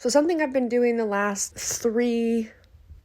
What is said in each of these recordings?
So something I've been doing the last three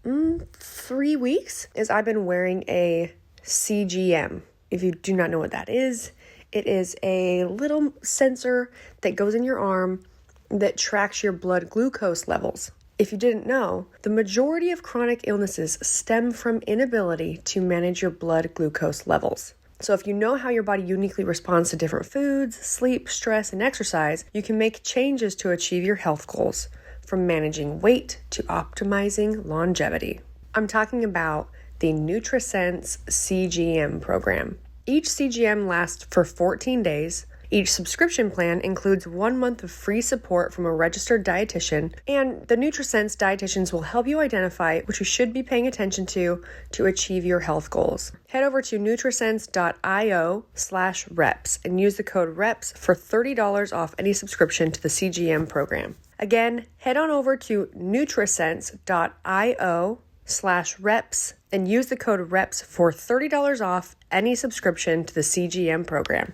weeks is I've been wearing a CGM. If you do not know what that is, it is a little sensor that goes in your arm that tracks your blood glucose levels. If you didn't know, the majority of chronic illnesses stem from inability to manage your blood glucose levels. So if you know how your body uniquely responds to different foods, sleep, stress, and exercise, you can make changes to achieve your health goals, from managing weight to optimizing longevity. I'm talking about the Nutrisense CGM program. Each CGM lasts for 14 days. Each subscription plan includes 1 month of free support from a registered dietitian, and the Nutrisense dietitians will help you identify what you should be paying attention to achieve your health goals. Head over to nutrisense.io/reps and use the code REPS for $30 off any subscription to the CGM program. Again, head on over to nutrisense.io/reps and use the code REPS for $30 off any subscription to the CGM program.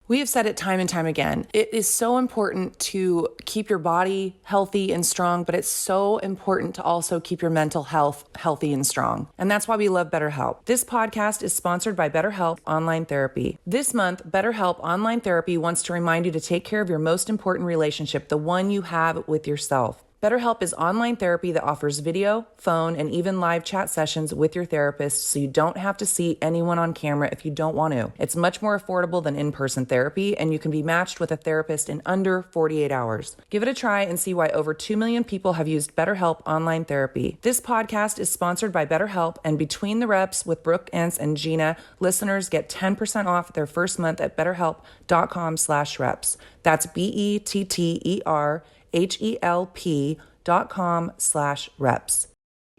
We have said it time and time again. It is so important to keep your body healthy and strong, but it's so important to also keep your mental health healthy and strong. And that's why we love BetterHelp. This podcast is sponsored by BetterHelp Online Therapy. This month, BetterHelp Online Therapy wants to remind you to take care of your most important relationship, the one you have with yourself. BetterHelp is online therapy that offers video, phone, and even live chat sessions with your therapist, so you don't have to see anyone on camera if you don't want to. It's much more affordable than in-person therapy, and you can be matched with a therapist in under 48 hours. Give it a try and see why over 2 million people have used BetterHelp Online Therapy. This podcast is sponsored by BetterHelp, and Between the Reps with Brooke and Jeanna, listeners get 10% off their first month at betterhelp.com/reps. That's BetterHelp.com/reps.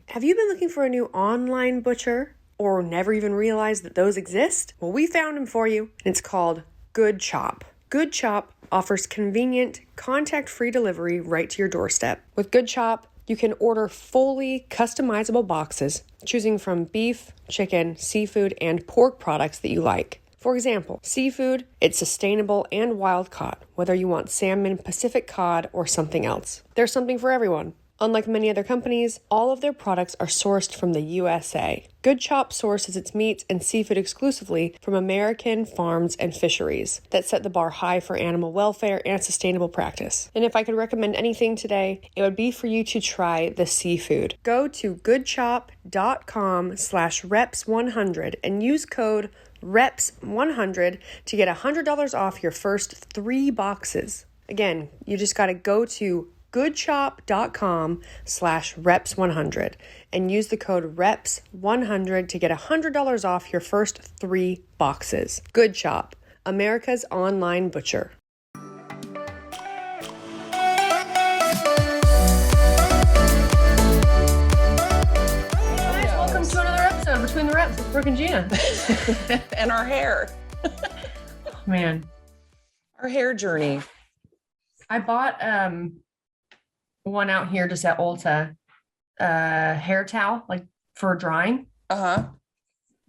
Have you been looking for a new online butcher or never even realized that those exist? Well, we found them for you, and it's called Good Chop. Good Chop offers convenient, contact-free delivery right to your doorstep. With Good Chop, you can order fully customizable boxes, choosing from beef, chicken, seafood, and pork products that you like. For example, seafood, it's sustainable and wild caught, whether you want salmon, Pacific cod, or something else. There's something for everyone. Unlike many other companies, all of their products are sourced from the USA. Good Chop sources its meats and seafood exclusively from American farms and fisheries that set the bar high for animal welfare and sustainable practice. And if I could recommend anything today, it would be for you to try the seafood. Go to goodchop.com/reps100 and use code REPS100 to get $100 off your first 3 boxes. Again, you just got to go to goodchop.com/reps100 and use the code REPS100 to get $100 off your first 3 boxes. Good Chop, America's online butcher. Welcome to another episode of Between the Reps with Brooke and Jeanna. And our hair. Man. Our hair journey. I bought one out here just at Ulta, hair towel, like for drying. Uh-huh.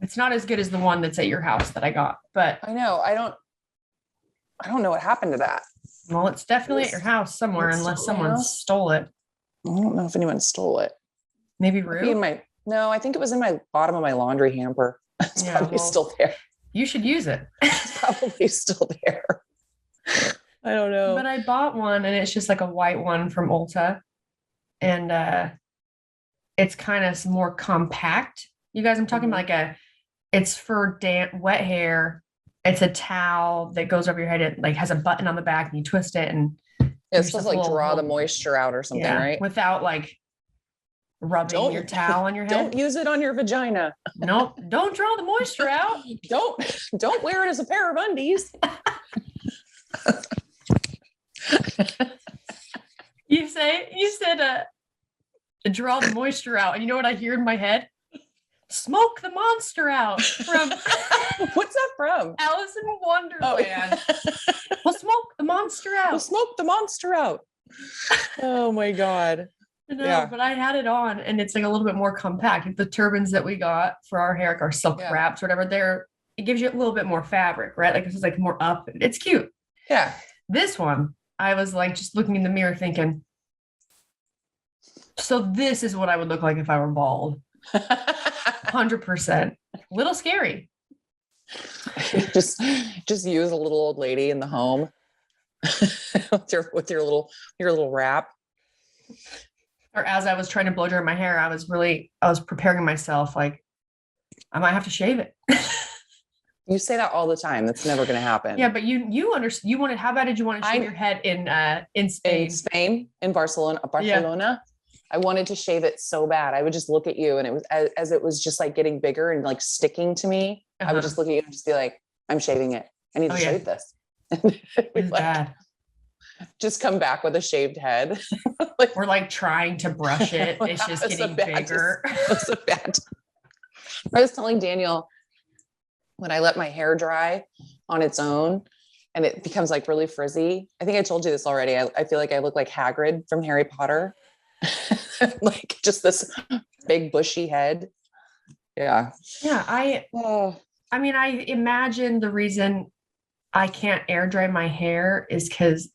It's not as good as the one that's at your house that I got, but I know. I don't know what happened to that. well, it's definitely at your house somewhere unless someone stole it. I don't know if anyone stole it. Maybe Rue? No, I think it was in my bottom of my laundry hamper. It's probably still there. You should use it. It's probably still there. I don't know. But I bought one and it's just like a white one from Ulta. And it's kind of more compact. You guys, I'm talking about it's for damp, wet hair. It's a towel that goes over your head. It like has a button on the back and you twist it and it's supposed to like draw the moisture out or something, right? Without like rubbing your towel on your head. Don't use it on your vagina. Nope. Don't draw the moisture out. Don't wear it as a pair of undies. You said draw the moisture out. And you know what I hear in my head? Smoke the monster out from what's that from? Alice in Wonderland. Well, smoke the monster out. Well, smoke the monster out. Oh my God. No, but I had it on and it's like a little bit more compact. The turbans that we got for our hair, our silk wraps, or whatever, it gives you a little bit more fabric, right? Like this is like more up. It's cute. Yeah. This one, I was like just looking in the mirror thinking, So this is what I would look like if I were bald. 100%. Little scary. just use a little old lady in the home with your little wrap. Or as I was trying to blow dry my hair, I was preparing myself like I might have to shave it. You say that all the time. That's never going to happen. Yeah, but you understand. You wanted. How bad did you want to shave your head in Spain? In Spain, in Barcelona. Yeah. I wanted to shave it so bad. I would just look at you, and it was as it was just like getting bigger and like sticking to me. I would just look at you and just be like, "I'm shaving it. I need to shave this." It's bad. Just come back with a shaved head. We're like trying to brush it. It's just getting bigger. It's so bad. I was telling Daniel, when I let my hair dry on its own and it becomes like really frizzy. I think I told you this already. I feel like I look like Hagrid from Harry Potter. Like just this big bushy head. Yeah. Yeah. I mean, I imagine the reason I can't air dry my hair is because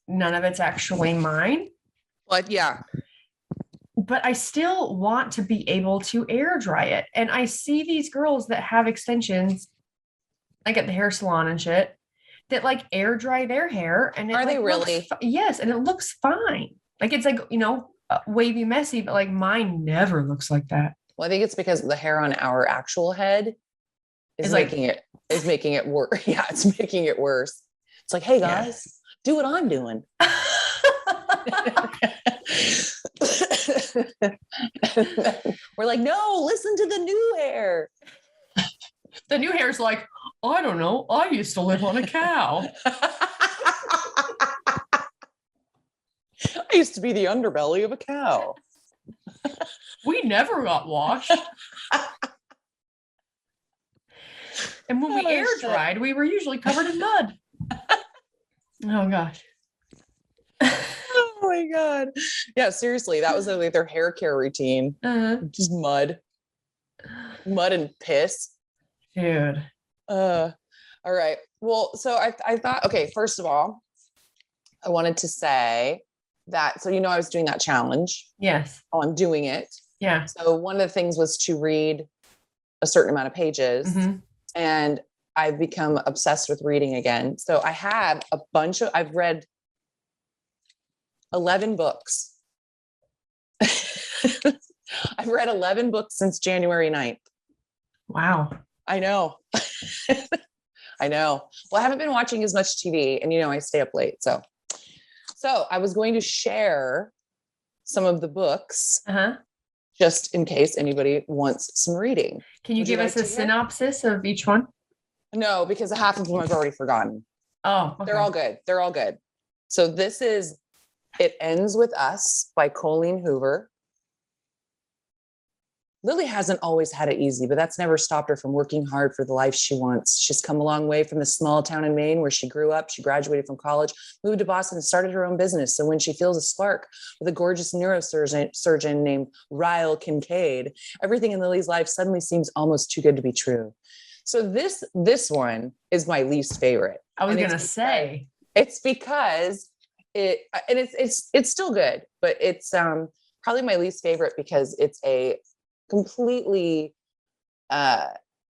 none of it's actually mine. But yeah. But I still want to be able to air dry it. And I see these girls that have extensions, like at the hair salon and shit, that like air dry their hair. And are they really? Yes. And it looks fine. Like it's like, wavy, messy, but like mine never looks like that. Well, I think it's because the hair on our actual head is making it worse. Yeah, it's making it worse. It's like, hey guys, do what I'm doing. We're like, no, listen to the new hair. The new hair's like, I don't know. I used to live on a cow. I used to be the underbelly of a cow. We never got washed. And when we air dried, we were usually covered in mud. Oh gosh. Oh my God. Yeah, seriously. That was like their hair care routine. Just mud and piss. Dude. All right. Well, so I thought, okay, first of all, I wanted to say that, so I was doing that challenge. Yes. Oh, I'm doing it. Yeah. So one of the things was to read a certain amount of pages, and I've become obsessed with reading again. So I have I've read 11 books. I've read 11 books since January 9th. Wow. I know. I know. Well, I haven't been watching as much TV, and I stay up late. So I was going to share some of the books just in case anybody wants some reading. Can you give us a synopsis of each one? No, because half of them I've already forgotten. Oh, okay. They're all good. They're all good. So this is It Ends With Us by Colleen Hoover. Lily hasn't always had it easy, but that's never stopped her from working hard for the life she wants. She's come a long way from the small town in Maine where she grew up. She graduated from college, moved to Boston, and started her own business. So when she feels a spark with a gorgeous neurosurgeon named Ryle Kincaid, everything in Lily's life suddenly seems almost too good to be true. So this one is my least favorite. I was going to say. It's because it's still good, but it's probably my least favorite because it's a completely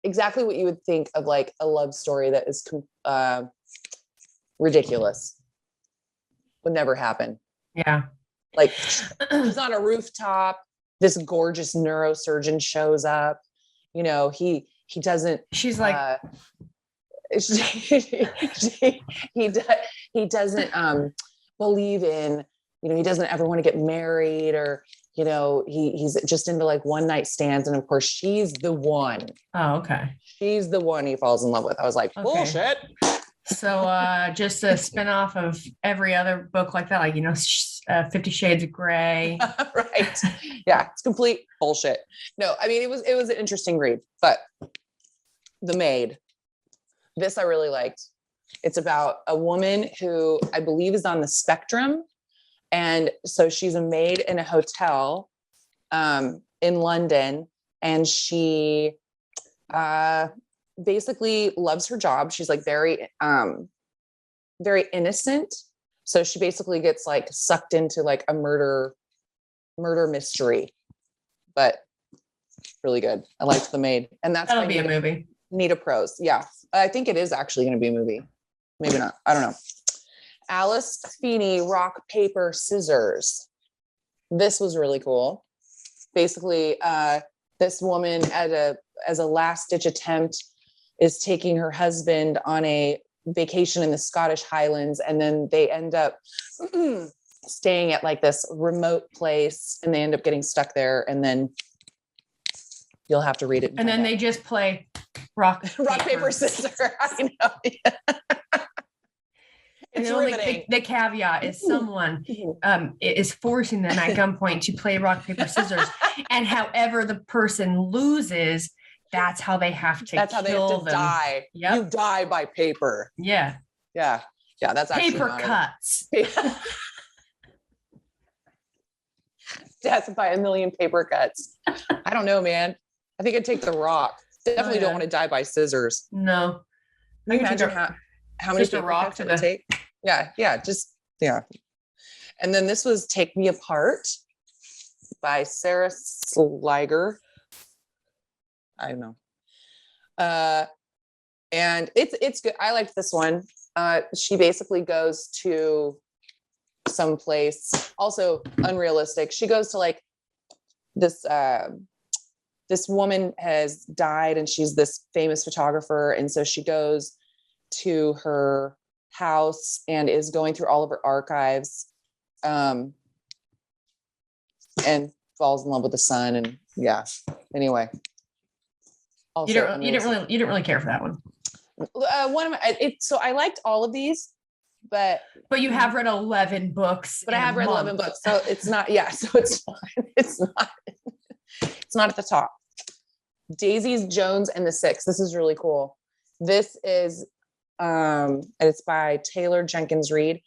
exactly what you would think of like a love story that is ridiculous. Would never happen. Yeah. Like he's on a rooftop. This gorgeous neurosurgeon shows up. He doesn't. She's like, he doesn't believe in, he doesn't ever want to get married, or he's just into like one night stands. And of course she's the one. Oh, okay. She's the one he falls in love with. I was like, bullshit. So just a spinoff of every other book like that, like, 50 Shades of Grey. Right. Yeah. It's complete bullshit. No, I mean, it was an interesting read, but The Maid, this I really liked. It's about a woman who I believe is on the spectrum. And so she's a maid in a hotel in London, and she basically loves her job. She's like very, very innocent. So she basically gets like sucked into like a murder murder mystery, but really good. I liked The Maid. And that'll be a movie. Nita Prose. Yeah. I think it is actually going to be a movie. Maybe not. I don't know. Alice Feeney, Rock, Paper, Scissors. This was really cool. Basically, this woman as a last ditch attempt is taking her husband on a vacation in the Scottish Highlands. And then they end up staying at like this remote place and they end up getting stuck there. And then you'll have to read it. And then they just play rock, paper, scissors. I know. And the caveat is someone is forcing them at gunpoint to play rock, paper, scissors. And however the person loses, that's how they have to die. Yep. You die by paper. Yeah. Yeah. Yeah. That's actually paper cuts. Death by a million paper cuts. I don't know, man. I think I'd take the rock. Definitely don't want to die by scissors. No. Can you imagine how many paper cuts it would take? Yeah. Yeah. And then this was Take Me Apart by Sarah Sliger. I don't know. And it's good. I liked this one. She basically goes to some place, also unrealistic. She goes to like this woman has died and she's this famous photographer. And so she goes to her house and is going through all of her archives, and falls in love with the son. And yeah, anyway. Also, you didn't really care for that one. So I liked all of these, but you have read 11 books. But I have read 11 books, so it's not. Yeah, so it's fine. It's not at the top. Daisy Jones and the Six. This is really cool. This is, and it's by Taylor Jenkins Reid.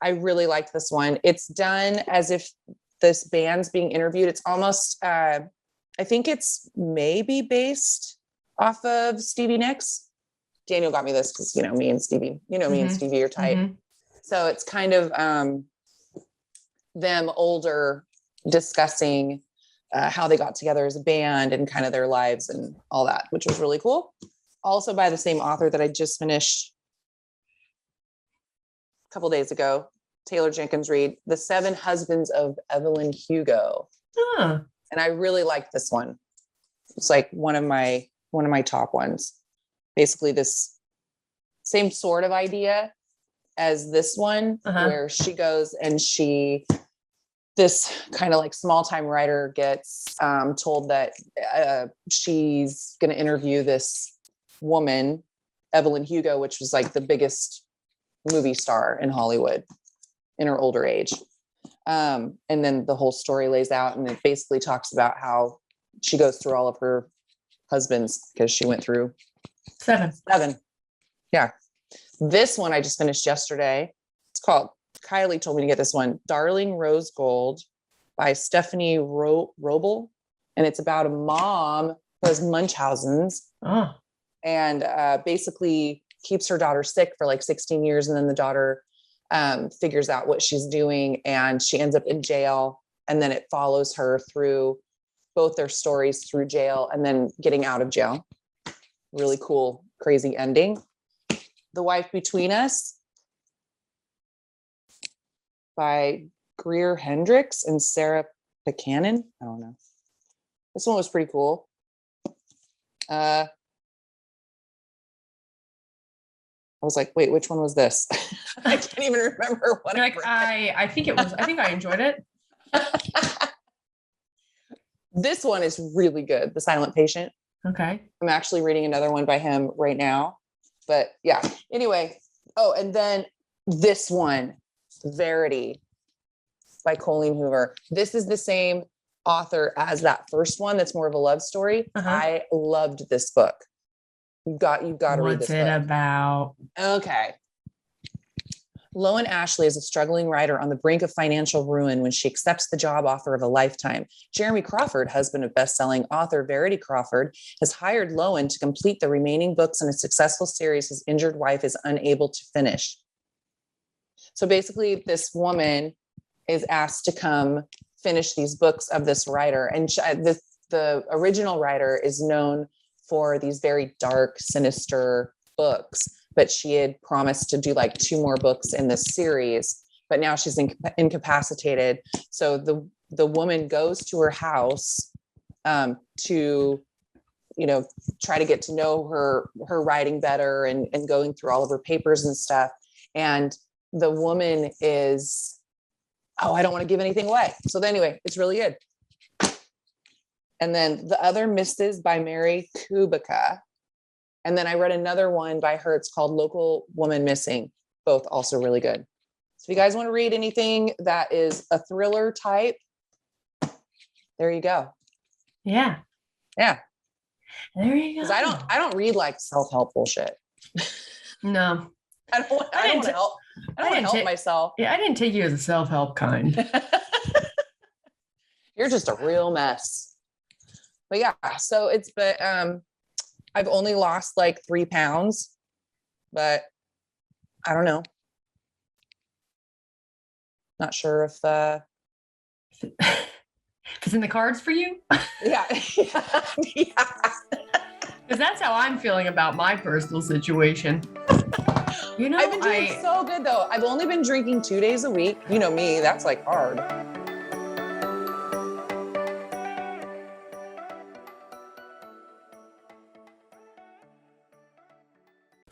I really liked this one. It's done as if this band's being interviewed. It's almost, I think it's maybe based off of Stevie Nicks. Daniel got me this because, me and Stevie, me and Stevie are tight. Mm-hmm. So it's kind of them older discussing how they got together as a band and kind of their lives and all that, which was really cool. Also by the same author that I just finished a couple days ago, Taylor Jenkins Reid, The 7 Husbands of Evelyn Hugo. Huh. And I really liked this one. It's like one of my top ones. Basically this same sort of idea as this one, where she goes and this kind of like small time writer gets told that she's going to interview this woman, Evelyn Hugo, which was like the biggest movie star in Hollywood in her older age. And then the whole story lays out and it basically talks about how she goes through all of her husbands because she went through 7. Yeah. This one I just finished yesterday. It's called, Kylie told me to get this one, Darling Rose Gold by Stephanie Roble. And it's about a mom who has Munchausen's and basically keeps her daughter sick for like 16 years. And then the daughter figures out what she's doing and she ends up in jail. And then it follows her through both their stories through jail and then getting out of jail. Really cool, crazy ending. The Wife Between Us by Greer Hendricks and Sarah Buchanan. I don't know. This one was pretty cool. I was like, wait, which one was this? I can't even remember what I think I enjoyed it. This one is really good. The Silent Patient. Okay. I'm actually reading another one by him right now. But yeah, anyway. Oh, and then this one, Verity by Colleen Hoover. This is the same author as that first one. That's more of a love story. I loved this book. You got to read this book. What's it about? Okay. Loan Ashley is a struggling writer on the brink of financial ruin when she accepts the job offer of a lifetime. Jeremy Crawford, husband of best-selling author Verity Crawford, has hired Loan to complete the remaining books in a successful series his injured wife is unable to finish. So basically, this woman is asked to come finish these books of this writer. And the original writer is known for these very dark, sinister books, but she had promised to do like 2 more books in this series, but now she's incapacitated. So the woman goes to her house to, try to get to know her writing better and going through all of her papers and stuff. And the woman is, I don't want to give anything away. So anyway, it's really good. And then the other Mrs. by Mary Kubica. And then I read another one by her. It's called Local Woman Missing. Both also really good. So if you guys want to read anything that is a thriller type, there you go. Yeah. Yeah. There you go. Because I don't read like self-help bullshit. No. I don't want to help. I don't want to help myself. Yeah, I didn't take you as a self-help kind. You're just a real mess. But yeah, so I've only lost like 3 pounds, but I don't know. Not sure if it's in the cards for you. Yeah. Yeah. Because that's how I'm feeling about my personal situation. I've been doing so good though. I've only been drinking 2 days a week. You know me, that's like hard.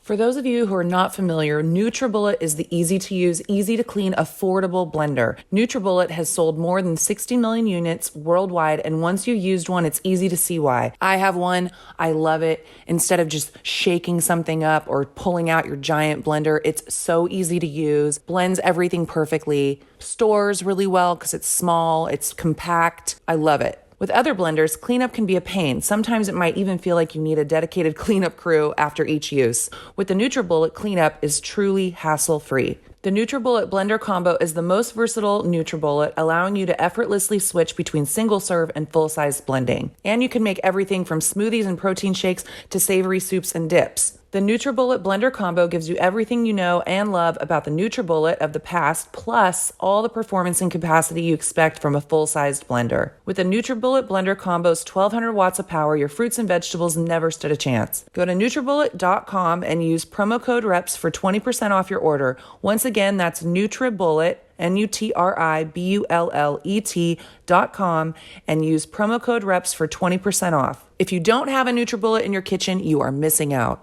For those of you who are not familiar, NutriBullet is the easy-to-use, easy-to-clean, affordable blender. NutriBullet has sold more than 60 million units worldwide, and once you used one, it's easy to see why. I have one. I love it. Instead of just shaking something up or pulling out your giant blender, it's so easy to use, blends everything perfectly, stores really well because it's small, it's compact. I love it. With other blenders, cleanup can be a pain. Sometimes it might even feel like you need a dedicated cleanup crew after each use. With the NutriBullet, cleanup is truly hassle-free. The NutriBullet blender combo is the most versatile NutriBullet, allowing you to effortlessly switch between single-serve and full-size blending. And you can make everything from smoothies and protein shakes to savory soups and dips. The NutriBullet blender combo gives you everything you know and love about the NutriBullet of the past, plus all the performance and capacity you expect from a full-sized blender. With the NutriBullet blender combo's 1,200 watts of power, your fruits and vegetables never stood a chance. Go to NutriBullet.com and use promo code REPS for 20% off your order. Once again, that's NutriBullet, NutriBullet.com, and use promo code REPS for 20% off. If you don't have a NutriBullet in your kitchen, you are missing out.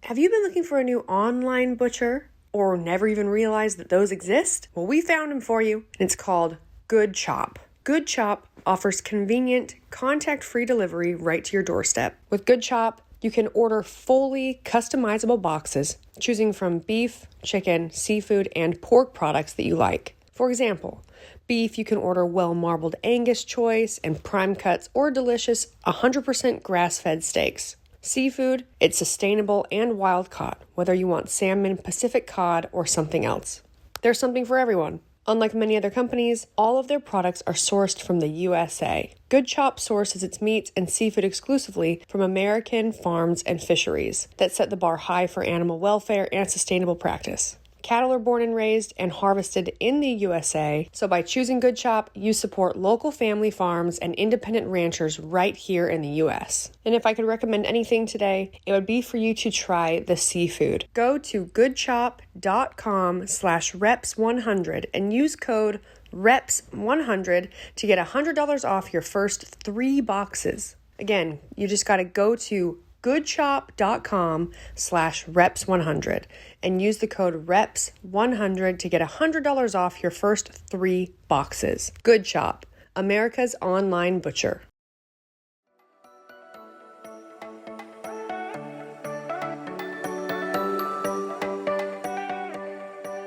Have you been looking for a new online butcher or never even realized that those exist? Well, we found them for you, and it's called Good Chop. Good Chop offers convenient, contact-free delivery right to your doorstep. With Good Chop, you can order fully customizable boxes, choosing from beef, chicken, seafood, and pork products that you like. For example, beef, you can order well-marbled Angus choice and prime cuts or delicious 100% grass-fed steaks. Seafood, it's sustainable and wild-caught, whether you want salmon, Pacific cod, or something else. There's something for everyone. Unlike many other companies, all of their products are sourced from the USA. Good Chop sources its meats and seafood exclusively from American farms and fisheries that set the bar high for animal welfare and sustainable practice. Cattle are born and raised and harvested in the USA, so by choosing Good Chop, you support local family farms and independent ranchers right here in the US. And if I could recommend anything today, it would be for you to try the seafood. Go to goodchop.com/reps100 and use code REPS100 to get $100 off your first 3 boxes. Again, you just got to go to goodchop.com/reps100 and use the code REPS100 to get $100 off your first 3 boxes. Good Chop, America's online butcher.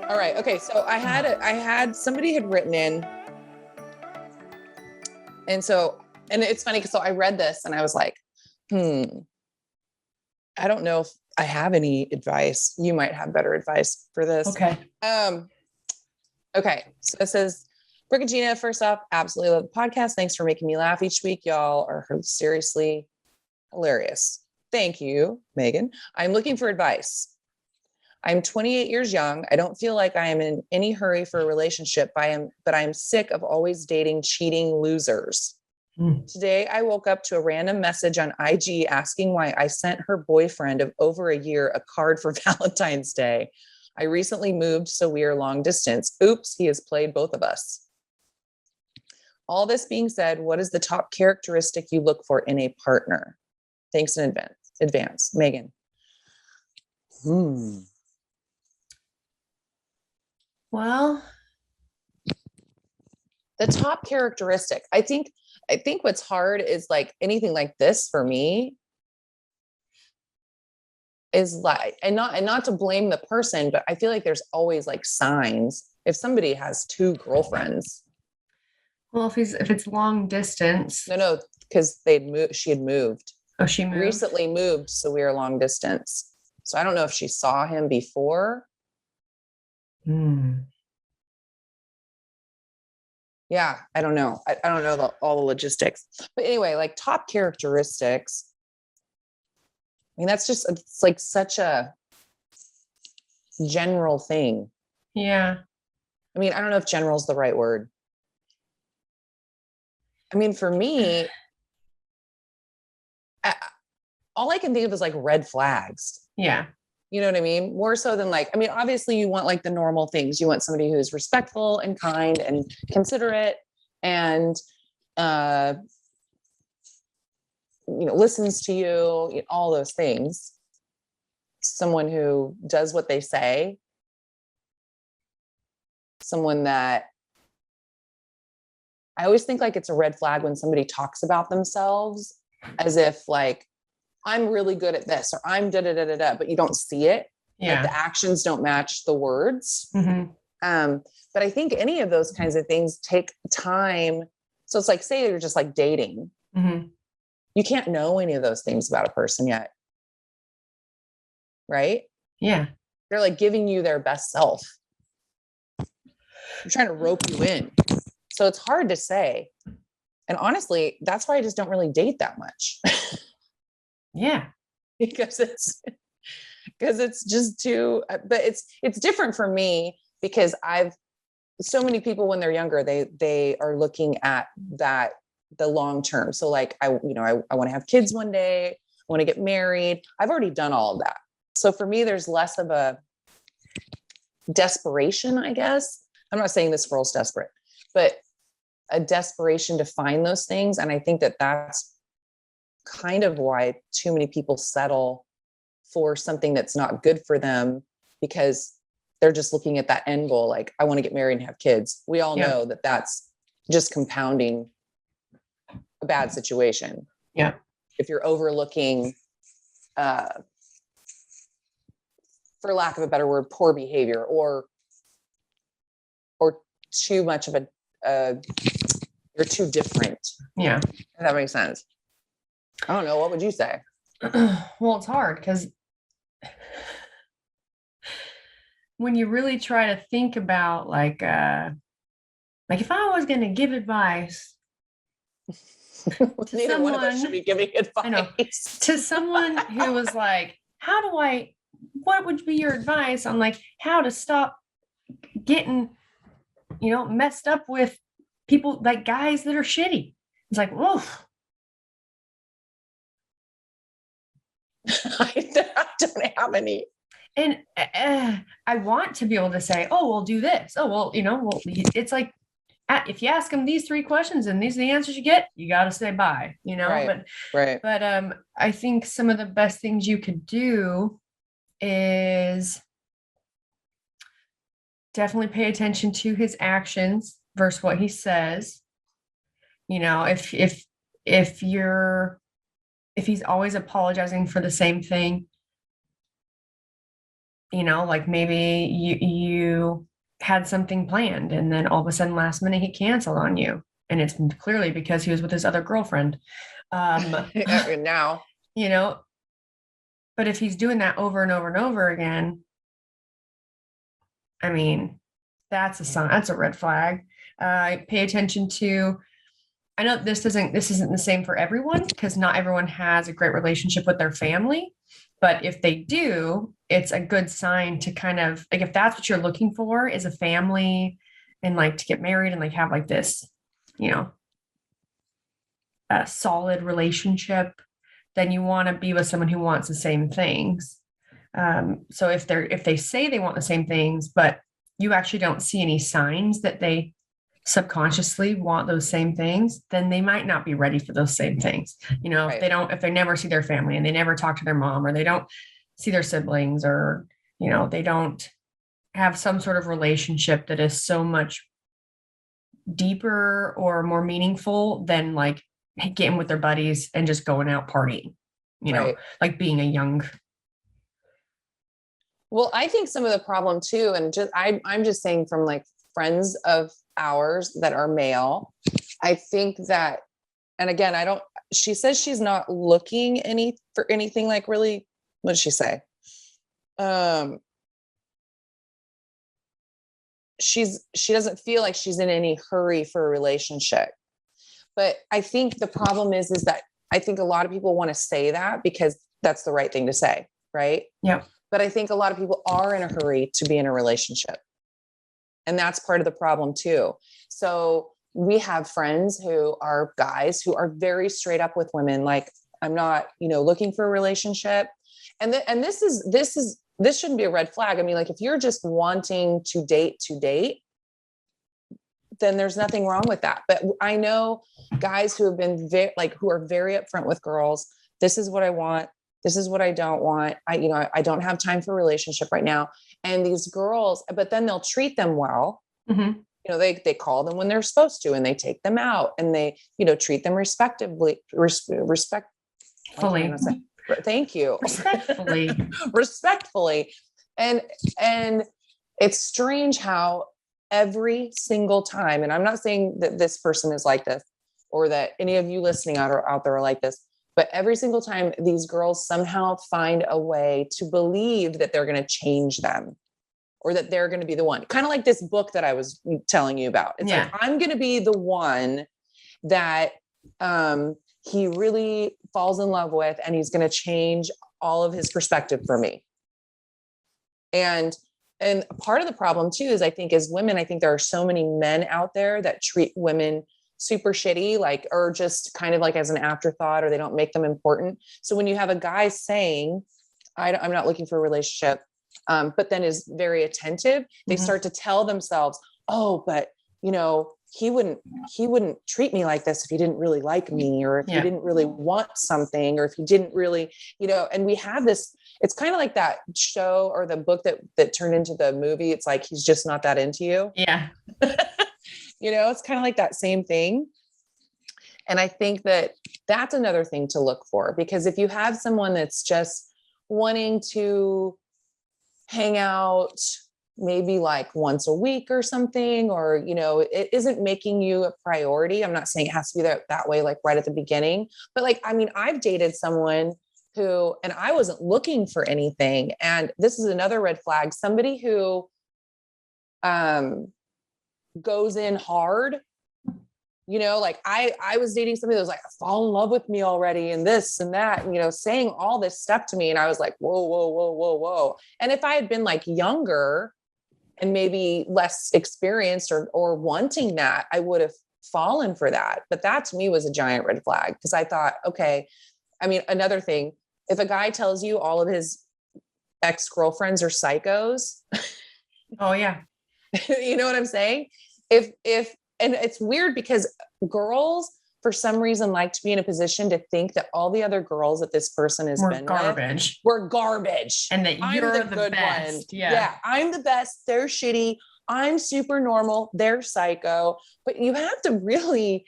All right. Okay. So I had somebody had written in, and it's funny because I read this and I was like, I don't know if I have any advice. You might have better advice for this. Okay. Okay. So it says, Brooke and Jeanna, first off, absolutely love the podcast. Thanks for making me laugh each week. Y'all are seriously hilarious. Thank you, Megan. I'm looking for advice. I'm 28 years young. I don't feel like I am in any hurry for a relationship, but I am sick of always dating cheating losers. Today, I woke up to a random message on IG asking why I sent her boyfriend of over a year a card for Valentine's Day. I recently moved, so we are long distance. Oops, he has played both of us. All this being said, what is the top characteristic you look for in a partner? Thanks in advance. Megan. Well, the top characteristic, I think what's hard is like anything like this for me is like, and not to blame the person, but I feel like there's always like signs. If somebody has two girlfriends. well, if it's long distance. No, because she had moved. Oh, she moved? Recently moved, so we are long distance. So I don't know if she saw him before. Yeah, I don't know. I don't know all the logistics. But anyway, like top characteristics. I mean, it's like such a general thing. Yeah. I mean, I don't know if general is the right word. I mean, for me, all I can think of is like red flags. Yeah. You know what I mean? More so than like, I mean, obviously you want like the normal things. You want somebody who's respectful and kind and considerate and, listens to you, all those things. Someone who does what they say. Someone that I always think like it's a red flag when somebody talks about themselves as if like, I'm really good at this, or I'm da-da-da-da-da, but you don't see it. Yeah. Like the actions don't match the words. Mm-hmm. But I think any of those kinds of things take time. So it's like, say you're just like dating. Mm-hmm. You can't know any of those things about a person yet. Right? Yeah. They're like giving you their best self. They're trying to rope you in. So it's hard to say. And honestly, that's why I just don't really date that much. Yeah. because it's just too, but it's different for me because so many people when they're younger, they are looking at that, the long term. So like, I want to have kids one day, I want to get married. I've already done all of that. So for me, there's less of a desperation, I guess. I'm not saying this girl's desperate, but a desperation to find those things. And I think that that's kind of why too many people settle for something that's not good for them because they're just looking at that end goal. Like, I want to get married and have kids. We all know that that's just compounding a bad situation. Yeah. If you're overlooking, for lack of a better word, poor behavior or too much of you're too different. Yeah. If that makes sense. I don't know. What would you say? Well, it's hard because when you really try to think about like if I was going to give advice to Neither someone, one of us should be giving advice. I know, to someone who was like, what would be your advice on like how to stop getting, messed up with people, like guys that are shitty? It's like, whoa. I don't have any. And I want to be able to say, oh, we'll do this. Oh, well, it's like, if you ask them these 3 questions and these are the answers you get, you got to say bye, Right. But I think some of the best things you could do is definitely pay attention to his actions versus what he says. If he's always apologizing for the same thing, like maybe you had something planned and then all of a sudden last minute he canceled on you. And it's clearly because he was with his other girlfriend. Now, but if he's doing that over and over and over again, I mean, that's a red flag. Pay attention to, I know this isn't the same for everyone because not everyone has a great relationship with their family. But if they do, it's a good sign to kind of like, if that's what you're looking for is a family and like to get married and like have like this, you know, a solid relationship, then you want to be with someone who wants the same things. So if they say they want the same things, but you actually don't see any signs that they subconsciously want those same things, then they might not be ready for those same things. You know, Right. if they never see their family and they never talk to their mom, or they don't see their siblings, or, you know, they don't have some sort of relationship that is so much deeper or more meaningful than like getting with their buddies and just going out partying, you know, Right. like being a young. Well, I think some of the problem too, and just I'm just saying from like friends of ours that are male, I think that, and again, she says she's not looking for anything like really, what did she say? She doesn't feel like she's in any hurry for a relationship. But I think the problem is that I think a lot of people want to say that because that's the right thing to say. Right. Yeah. But I think a lot of people are in a hurry to be in a relationship. And that's part of the problem too. So we have friends who are guys who are very straight up with women. Like, I'm not, looking for a relationship. And this shouldn't be a red flag. I mean, like if you're just wanting to date, then there's nothing wrong with that. But I know guys who have been who are very upfront with girls. This is what I want. This is what I don't want. I don't have time for a relationship right now. And these girls, but then they'll treat them well. Mm-hmm. They call them when they're supposed to, and they take them out, and they, treat them respectfully. Thank you. Respectfully. And it's strange how every single time, and I'm not saying that this person is like this or that any of you listening out there are like this, but every single time these girls somehow find a way to believe that they're going to change them or that they're going to be the one. Kind of like this book that I was telling you about. It's like, I'm going to be the one that he really falls in love with, and he's going to change all of his perspective for me. And part of the problem too is I think as women, I think there are so many men out there that treat women super shitty, like, or just kind of like as an afterthought, or they don't make them important. So when you have a guy saying, I'm not looking for a relationship, but then is very attentive, they start to tell themselves, oh, but he wouldn't treat me like this if he didn't really like me, or if he didn't really want something, or if he didn't really, and we have this, it's kind of like that show or the book that turned into the movie. It's like, he's just not that into you. Yeah. It's kind of like that same thing. And I think that that's another thing to look for, because if you have someone that's just wanting to hang out maybe like once a week or something, or, it isn't making you a priority. I'm not saying it has to be that way, like right at the beginning, but like, I mean, I've dated someone who, and I wasn't looking for anything. And this is another red flag, somebody who, goes in hard, like I was dating somebody that was like, fall in love with me already, and this and that, and, saying all this stuff to me. And I was like, whoa, whoa, whoa, whoa, whoa. And if I had been like younger and maybe less experienced or wanting that, I would have fallen for that. But that to me was a giant red flag, because I thought, okay, I mean, another thing, if a guy tells you all of his ex-girlfriends are psychos, oh yeah. You know what I'm saying? And it's weird because girls, for some reason, like to be in a position to think that all the other girls that this person has been garbage. Were garbage. And that you're the good best. One. Yeah. I'm the best. They're shitty. I'm super normal. They're psycho. But you have to really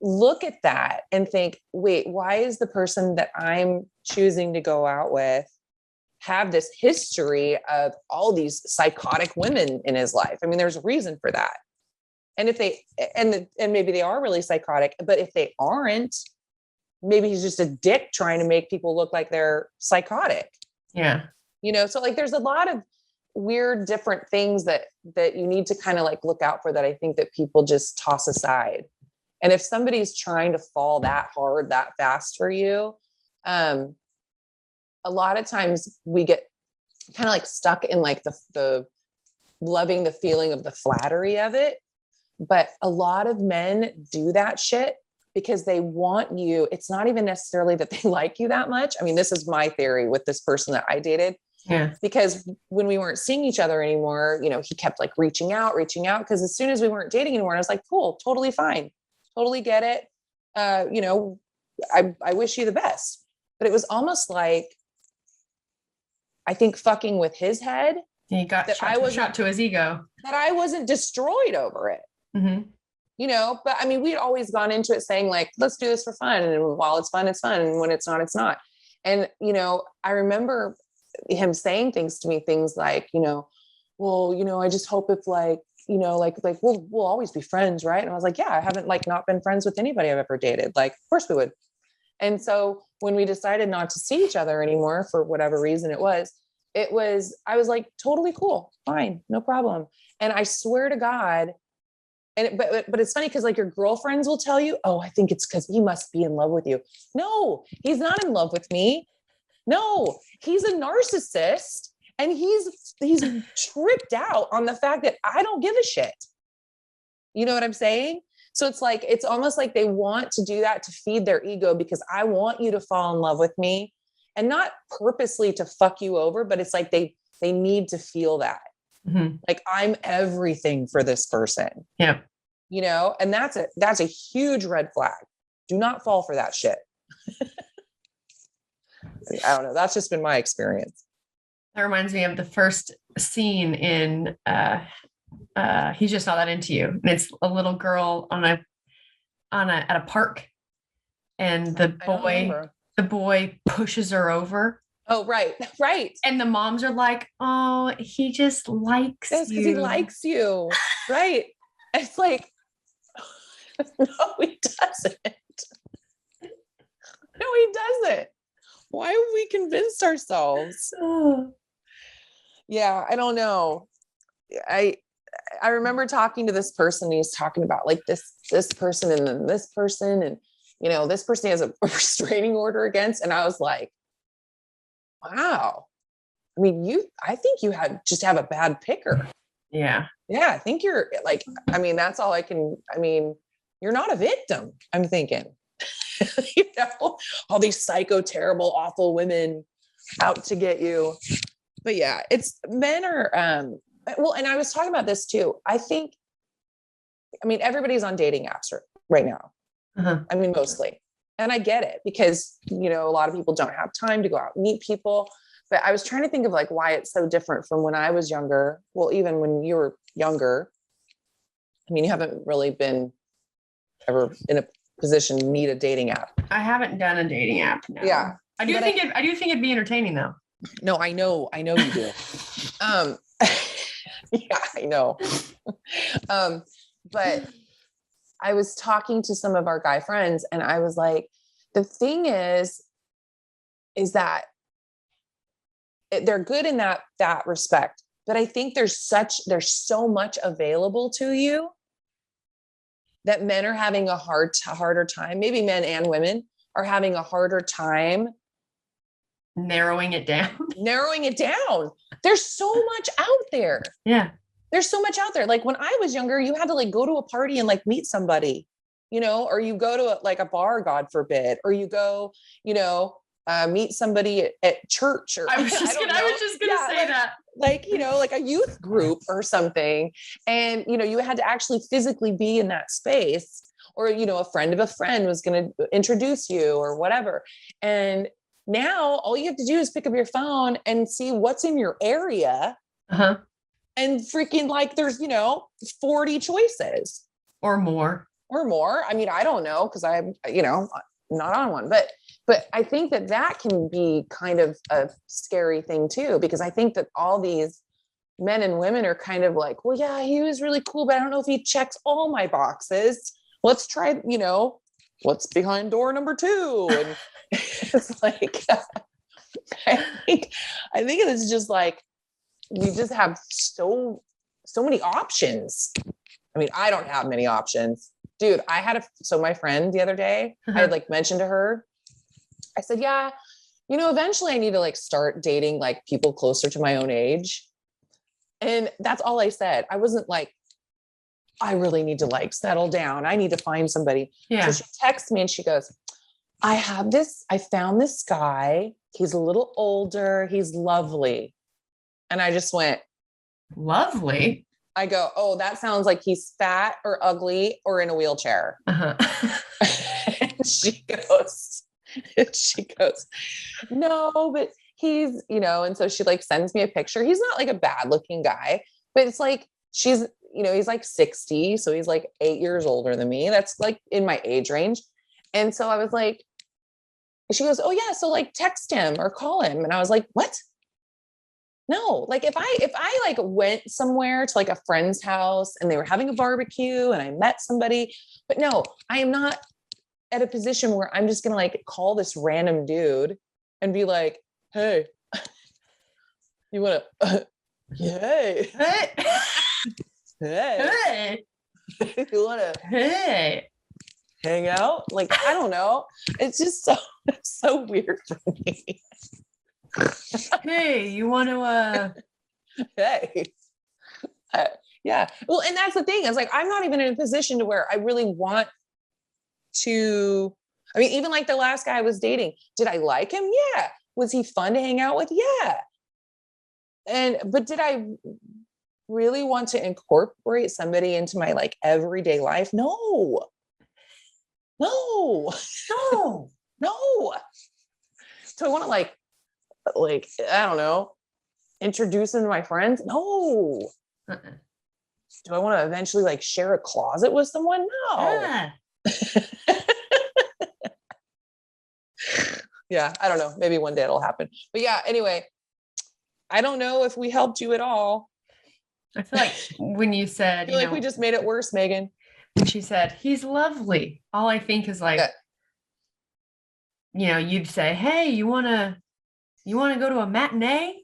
look at that and think, wait, why is the person that I'm choosing to go out with have this history of all these psychotic women in his life? I mean, there's a reason for that. And if they, and maybe they are really psychotic, but if they aren't, maybe he's just a dick trying to make people look like they're psychotic. Yeah. So like, there's a lot of weird, different things that you need to kind of like look out for, that I think that people just toss aside. And if somebody's trying to fall that hard, that fast for you, a lot of times we get kind of like stuck in like the loving the feeling of the flattery of it. But a lot of men do that shit because they want you. It's not even necessarily that they like you that much. I mean, this is my theory with this person that I dated. Yeah. Because when we weren't seeing each other anymore, you know, he kept like reaching out. Cause as soon as we weren't dating anymore, I was like, cool, totally fine. Totally get it. You know, I wish you the best, but it was almost like, I think fucking with his head. He got shot to his ego. That I wasn't destroyed over it. Mm-hmm. You know, but I mean, we'd always gone into it saying like, let's do this for fun. And while it's fun, it's fun. And when it's not, it's not. And, you know, I remember him saying things to me, things like, you know, well, you know, I just hope if like, you know, like we'll always be friends. Right. And I was like, yeah, I haven't like not been friends with anybody I've ever dated. Like, of course we would. And so when we decided not to see each other anymore, for whatever reason I was like, totally cool. Fine. No problem. And I swear to God, but it's funny because like your girlfriends will tell you, oh, I think it's because he must be in love with you. No, he's not in love with me. No, he's a narcissist and he's tripped out on the fact that I don't give a shit. You know what I'm saying? So it's like, it's almost like they want to do that to feed their ego because I want you to fall in love with me and not purposely to fuck you over, but it's like they need to feel that. Mm-hmm. Like I'm everything for this person. Yeah. You know, and that's a huge red flag. Do not fall for that shit. I don't know. That's just been my experience. That reminds me of the first scene in He's Just Not That Into You. And it's a little girl at a park. And the boy pushes her over. Oh, right. And the moms are like, oh, he just likes you. Because he likes you. Right. It's like, no, he doesn't. No, he doesn't. Why have we convinced ourselves? Yeah, I don't know. I remember talking to this person. He's talking about like this person and then this person. And, you know, this person has a restraining order against. And I was like, wow. I mean, I think you have a bad picker. Yeah. Yeah. I think you're like, I mean, that's all you're not a victim. I'm thinking, you know, all these psycho, terrible, awful women out to get you. But yeah, men are, well, and I was talking about this too. I mean, everybody's on dating apps right now. Uh-huh. I mean, mostly. And I get it because, you know, a lot of people don't have time to go out and meet people. But I was trying to think of like why it's so different from when I was younger. Well, even when you were younger, I mean, you haven't really been ever in a position to need a dating app. I haven't done a dating app. No. Yeah. I do think it'd be entertaining though. No, I know you do. Yeah, I know. But I was talking to some of our guy friends and I was like, the thing is that they're good in that respect, but I think there's so much available to you that men are having a harder time. Maybe men and women are having a harder time narrowing it down. There's so much out there. Yeah. There's so much out there. Like when I was younger, you had to like go to a party and like meet somebody, you know, or you go to like a bar, God forbid, or you go, you know, meet somebody at church or I was just gonna say that. Like, you know, like a youth group or something. And, you know, you had to actually physically be in that space or, you know, a friend of a friend was going to introduce you or whatever. And now all you have to do is pick up your phone and see what's in your area. Uh-huh. And freaking like, there's, you know, 40 choices or more. I mean, I don't know. Cause I'm, you know, not on one, but I think that can be kind of a scary thing too, because I think that all these men and women are kind of like, well, yeah, he was really cool, but I don't know if he checks all my boxes. Let's try, you know, what's behind door number 2. And it's like, I think it's just like, we just have so many options. I mean, I don't have many options, dude. So my friend the other day, I had like mentioned to her, I said, yeah, eventually I need to like start dating like people closer to my own age. And that's all I said. I wasn't like, I really need to like settle down. I need to find somebody. Yeah. So she texts me and she goes, I found this guy. He's a little older. He's lovely. And I just went, lovely. I go, oh, that sounds like he's fat or ugly or in a wheelchair. Uh-huh. And she goes, no, but he's, and so she like sends me a picture. He's not like a bad looking guy, but it's like, he's like 60. So he's like 8 years older than me. That's like in my age range. And so I was like, she goes, oh yeah. So like text him or call him. And I was like, what? No, like if I like went somewhere to like a friend's house and they were having a barbecue and I met somebody, but no, I am not at a position where I'm just going to like call this random dude and be like, hey, you want to, hey, hey, you want to hang out? Like, I don't know. It's just so weird for me. Hey, you want to, hey, yeah. Well, and that's the thing. It's like, I'm not even in a position to where I really want to, I mean, even like the last guy I was dating, did I like him? Yeah. Was he fun to hang out with? Yeah. But did I really want to incorporate somebody into my like everyday life? No. Do I want to like, I don't know, introduce him to my friends? No. uh-uh. Do I want to eventually like share a closet with someone? No. Yeah, I don't know. Maybe one day it'll happen. But yeah, anyway, I don't know if we helped you at all. I feel like when you said, I feel like we just made it worse, Megan. When she said, he's lovely, all I think is like, you'd say, hey, you want to go to a matinee?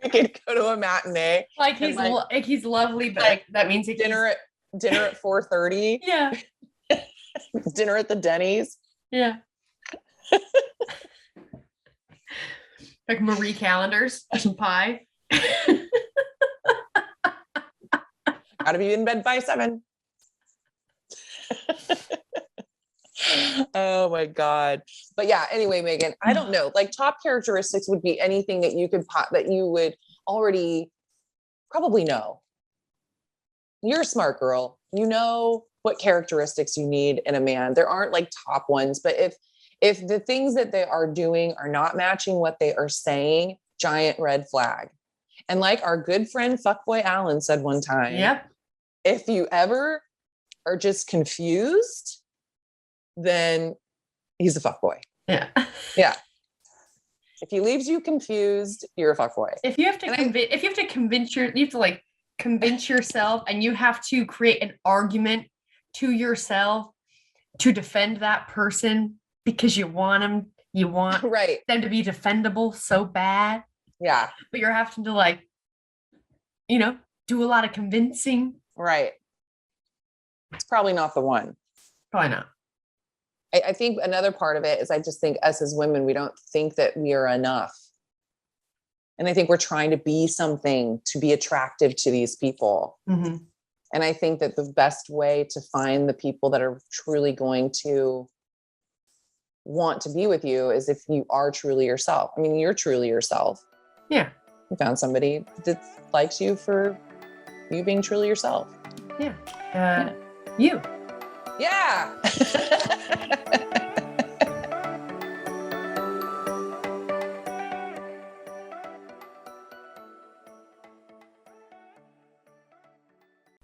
We could go to a matinee. Like he's lovely, but like that means dinner at 4:30. Yeah. Dinner at the Denny's. Yeah. Like Marie Callender's, some pie. Gotta be in bed by 7. Oh my God. But yeah, anyway, Megan, I don't know. Like top characteristics would be anything that you could that you would already probably know. You're a smart girl. You know what characteristics you need in a man. There aren't like top ones, but if the things that they are doing are not matching what they are saying, giant red flag. And like our good friend Fuckboy Allen said one time, yep. If you ever are just confused, then he's a fuckboy. Yeah. Yeah. If he leaves you confused, you're a fuckboy. If you have to convince yourself and you have to create an argument to yourself to defend that person because you want them to be defendable so bad. Yeah. But you're having to do a lot of convincing. Right. It's probably not the one. Probably not. I think another part of it is I just think us as women, we don't think that we are enough. And I think we're trying to be something to be attractive to these people. Mm-hmm. And I think that the best way to find the people that are truly going to want to be with you is if you are truly yourself. I mean, you're truly yourself. Yeah. You found somebody that likes you for you being truly yourself. Yeah. You. Yeah.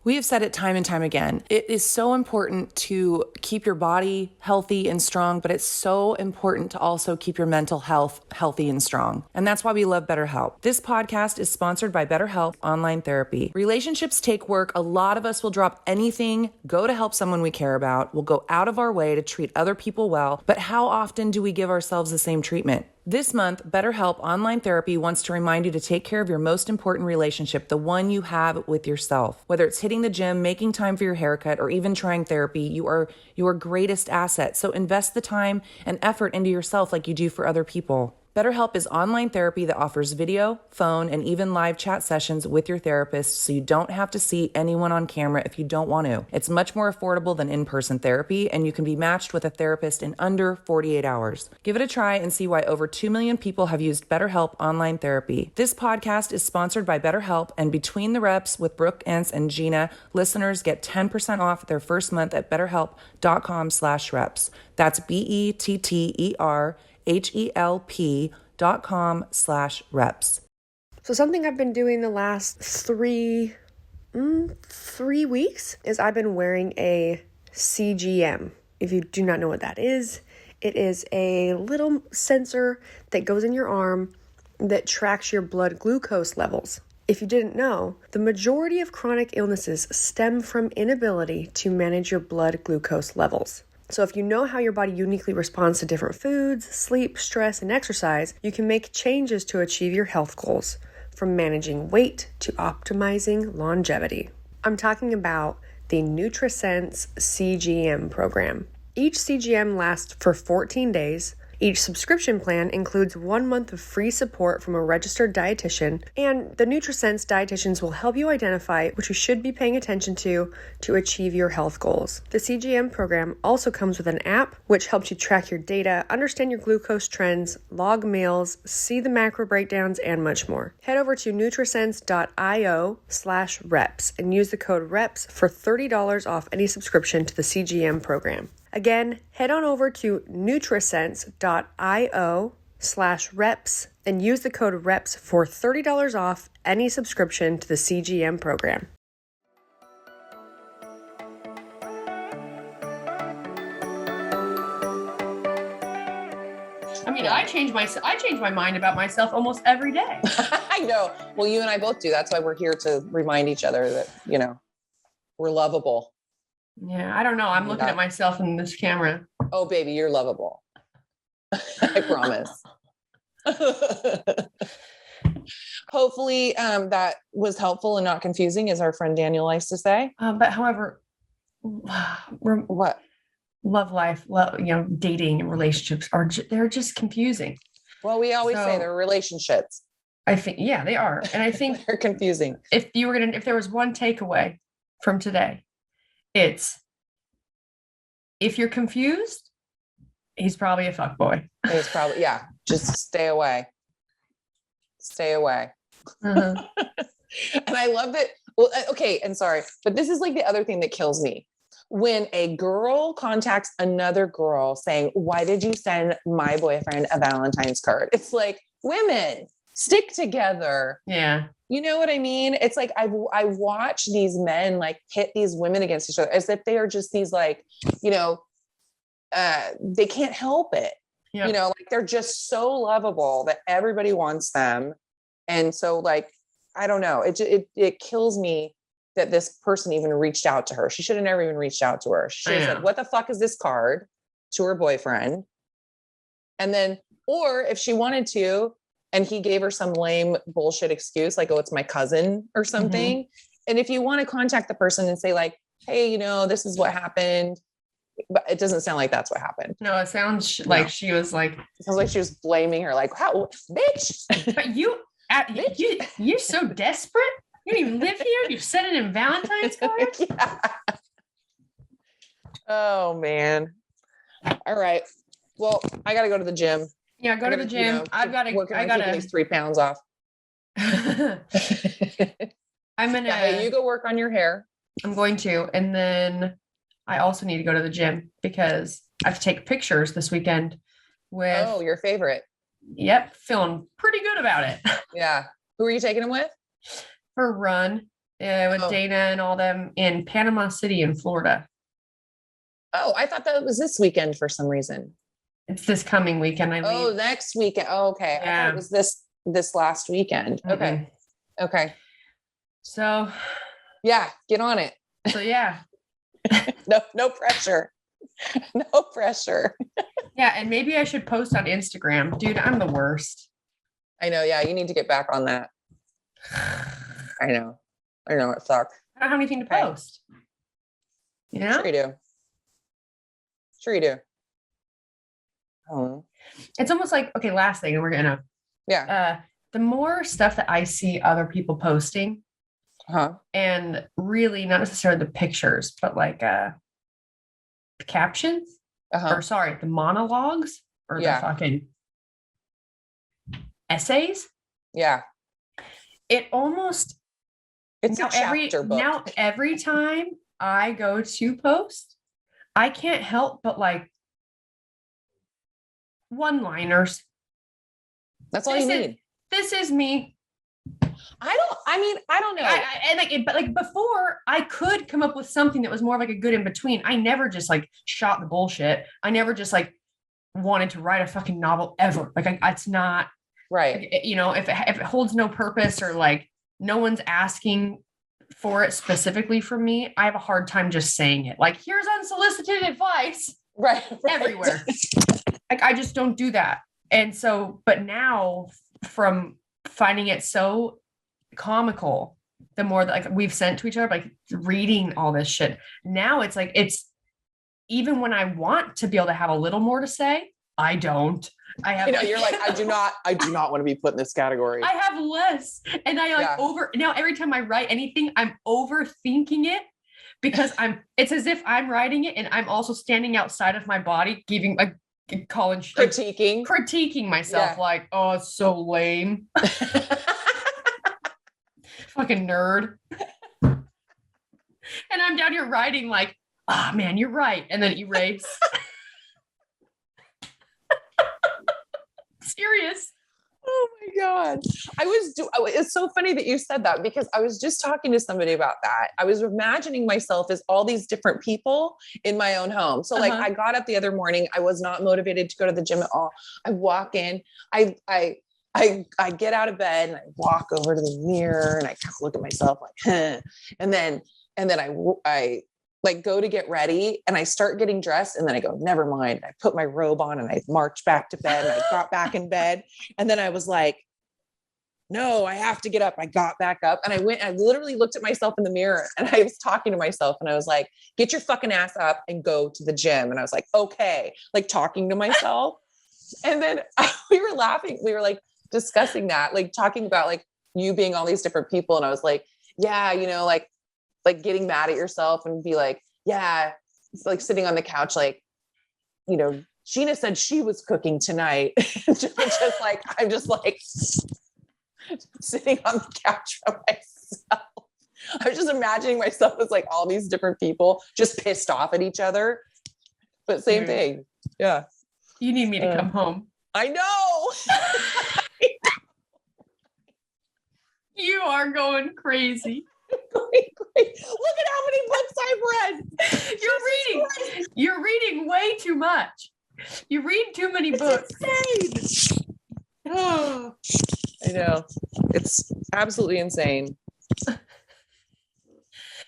We have said it time and time again. It is so important to keep your body healthy and strong, but it's so important to also keep your mental health healthy and strong. And that's why we love BetterHelp. This podcast is sponsored by BetterHelp Online Therapy. Relationships take work. A lot of us will drop anything, go to help someone we care about. We'll go out of our way to treat other people well. But how often do we give ourselves the same treatment? This month, BetterHelp Online Therapy wants to remind you to take care of your most important relationship, the one you have with yourself. Whether it's hitting the gym, making time for your haircut, or even trying therapy, you are your greatest asset. So invest the time and effort into yourself like you do for other people. BetterHelp is online therapy that offers video, phone, and even live chat sessions with your therapist, so you don't have to see anyone on camera if you don't want to. It's much more affordable than in-person therapy, and you can be matched with a therapist in under 48 hours. Give it a try and see why over 2 million people have used BetterHelp online therapy. This podcast is sponsored by BetterHelp, and Between the Reps with Brooke and Jeanna, listeners get 10% off their first month at betterhelp.com/reps. That's BetterHelp.com/reps. So something I've been doing the last three weeks is I've been wearing a CGM. If you do not know what that is, it is a little sensor that goes in your arm that tracks your blood glucose levels. If you didn't know, the majority of chronic illnesses stem from inability to manage your blood glucose levels. So if you know how your body uniquely responds to different foods, sleep, stress, and exercise, you can make changes to achieve your health goals, from managing weight to optimizing longevity. I'm talking about the Nutrisense CGM program. Each CGM lasts for 14 days. Each subscription plan includes 1 month of free support from a registered dietitian, and the Nutrisense dietitians will help you identify what you should be paying attention to achieve your health goals. The CGM program also comes with an app which helps you track your data, understand your glucose trends, log meals, see the macro breakdowns, and much more. Head over to nutrisense.io/reps and use the code REPS for $30 off any subscription to the CGM program. Again, head on over to nutrisense.io/reps and use the code REPS for $30 off any subscription to the CGM program. I mean, I change my mind about myself almost every day. I know. Well, you and I both do. That's why we're here to remind each other that, we're lovable. Yeah, I don't know. I'm looking at myself in this camera. Oh, baby, you're lovable. I promise. Hopefully that was helpful and not confusing, as our friend Daniel likes to say. But however, What? Love life, dating and relationships they're just confusing. Well, we always say they're relationships. I think, yeah, they are. And I think they're confusing. If there was one takeaway from today, it's, if you're confused, he's probably a fuckboy. He's probably, yeah, just stay away. Stay away. Uh-huh. And I love that. Well, okay. And sorry, but this is like the other thing that kills me. When a girl contacts another girl saying, why did you send my boyfriend a Valentine's card? It's like, women, stick together. Yeah. You know what I mean? It's like, I watch these men like hit these women against each other as if they are just these like, they can't help it. Yep. Like they're just so lovable that everybody wants them. And so like, I don't know, it kills me that this person even reached out to her. She should have never even reached out to her. She should have said, what the fuck is this card, to her boyfriend? And then, or if she wanted to, and he gave her some lame bullshit excuse, like, oh, it's my cousin or something. Mm-hmm. And if you want to contact the person and say like, hey, this is what happened. But it doesn't sound like that's what happened. No, it sounds like she was like, it sounds like she was blaming her. Like, how, bitch. But you're so desperate. You don't even live here. You sent it in Valentine's card. Yeah. Oh man. All right. Well, I got to go to the gym. Yeah, go to the gym. I got to these 3 pounds off. I'm going to, hey, you go work on your hair. I'm going to. And then I also need to go to the gym because I have to take pictures this weekend with. Oh, your favorite. Yep. Feeling pretty good about it. Yeah. Who are you taking them with? For a run with Dana and all them in Panama City in Florida. Oh, I thought that was this weekend for some reason. It's this coming weekend. I leave. Oh, next weekend. Oh, okay. Yeah. I thought it was this last weekend. Mm-hmm. Okay. Okay. So yeah, get on it. So yeah. No pressure. No pressure. Yeah, and maybe I should post on Instagram. Dude, I'm the worst. I know. Yeah, you need to get back on that. I know. It sucks. I don't have anything to post. You know? Sure you do. Sure you do. Oh. It's almost like, okay, last thing, and we're gonna the more stuff that I see other people posting, and really not necessarily the pictures, but like the captions, or sorry, the monologues, or the fucking essays. Yeah. It almost, it's a chapter book. Now every time I go to post, I can't help but like one-liners. That's all you need. This is me. I don't know. But like before, I could come up with something that was more like a good in between. I never just like shot the bullshit. I never just like wanted to write a fucking novel ever. Like it's not right. Like, you know, if it holds no purpose or like no one's asking for it specifically from me, I have a hard time just saying it. Like, here's unsolicited advice. Right. Everywhere. Like, I just don't do that. And so, but now from finding it so comical, the more that like we've sent to each other, like reading all this shit, now it's like, it's even when I want to be able to have a little more to say, I don't. I have, you're like, I do not want to be put in this category. I have less. And I like now every time I write anything, I'm overthinking it because it's as if I'm writing it and I'm also standing outside of my body, giving a college critiquing myself like, oh, it's so lame. Fucking nerd. And I'm down here writing like, man, you're right. And then erase. Serious. Oh my God. It's so funny that you said that because I was just talking to somebody about that. I was imagining myself as all these different people in my own home. So like I got up the other morning, I was not motivated to go to the gym at all. I walk in, I get out of bed and I walk over to the mirror and I kind of look at myself like, huh. And then I like go to get ready and I start getting dressed and then I go, never mind. I put my robe on and I marched back to bed and I got back in bed. And then I was like, no, I have to get up. I got back up and I literally looked at myself in the mirror and I was talking to myself and I was like, get your fucking ass up and go to the gym. And I was like, okay, like talking to myself. And then we were laughing. We were like discussing that, like talking about like you being all these different people. And I was like, yeah, you know, like getting mad at yourself and be like, yeah, it's like sitting on the couch, like, you know, Jeanna said she was cooking tonight. just like, I'm just like sitting on the couch by myself. I was just imagining myself as like all these different people just pissed off at each other, but same thing. Yeah. You need me to come home. I know. You are going crazy. Look at how many books I've read. You're reading way too much. You read too many books. Insane. Oh, I know. It's absolutely insane.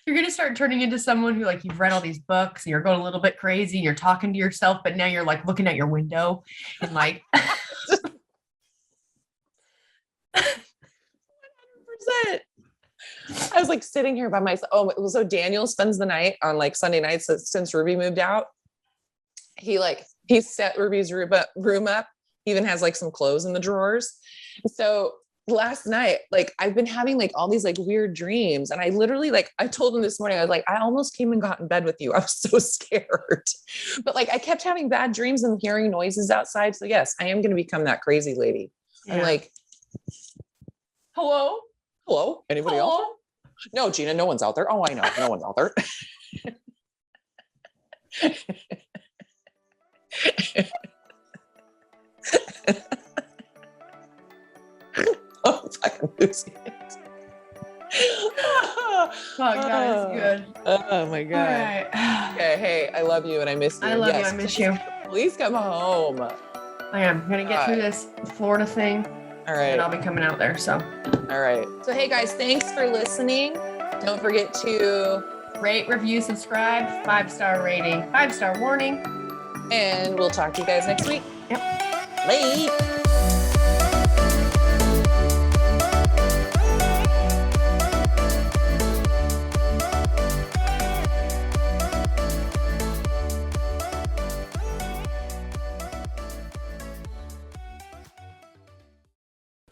You're going to start turning into someone who like you've read all these books and you're going a little bit crazy and you're talking to yourself, but now you're like looking at your window and like 100%. I was like sitting here by myself. Oh, so Daniel spends the night on like Sunday nights since Ruby moved out. He set Ruby's room up, even has like some clothes in the drawers. So last night, like I've been having like all these like weird dreams. And I literally like, I told him this morning, I was like, I almost came and got in bed with you. I was so scared, but like I kept having bad dreams and hearing noises outside. So yes, I am going to become that crazy lady. Yeah. I'm like, hello? Anybody else? No, Jeanna, no one's out there. Oh, I know. No one's out there. Oh, fucking losing it. Fuck, that is good. Oh my God. All right. Okay, hey, I love you and I miss you. I love you. I miss you. Please come home. I am. I'm going to get through this Florida thing. All right. And I'll be coming out there. So. All right. So, hey guys, thanks for listening. Don't forget to rate, review, subscribe, 5-star rating, 5-star warning. And we'll talk to you guys next week. Yep. Bye.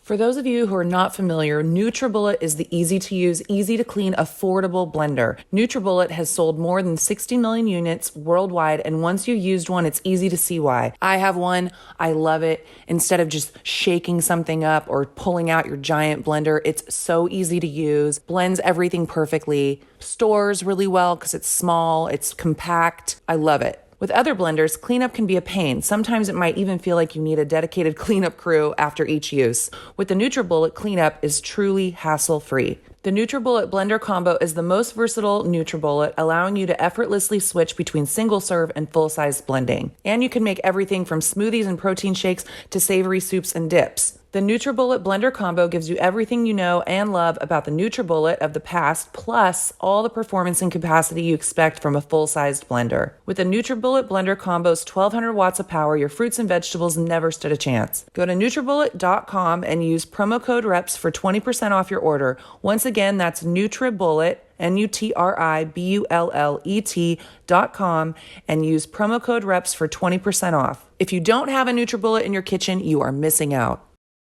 For those of you who are not familiar, NutriBullet is the easy-to-use, easy-to-clean, affordable blender. NutriBullet has sold more than 60 million units worldwide, and once you've used one, it's easy to see why. I have one. I love it. Instead of just shaking something up or pulling out your giant blender, it's so easy to use, blends everything perfectly, stores really well because it's small, it's compact. I love it. With other blenders, cleanup can be a pain. Sometimes it might even feel like you need a dedicated cleanup crew after each use. With the NutriBullet, cleanup is truly hassle-free. The NutriBullet blender combo is the most versatile NutriBullet, allowing you to effortlessly switch between single-serve and full-size blending. And you can make everything from smoothies and protein shakes to savory soups and dips. The NutriBullet blender combo gives you everything you know and love about the NutriBullet of the past, plus all the performance and capacity you expect from a full-sized blender. With the NutriBullet blender combo's 1,200 watts of power, your fruits and vegetables never stood a chance. Go to NutriBullet.com and use promo code REPS for 20% off your order. Once again, that's NutriBullet, NutriBullet.com, and use promo code REPS for 20% off. If you don't have a NutriBullet in your kitchen, you are missing out.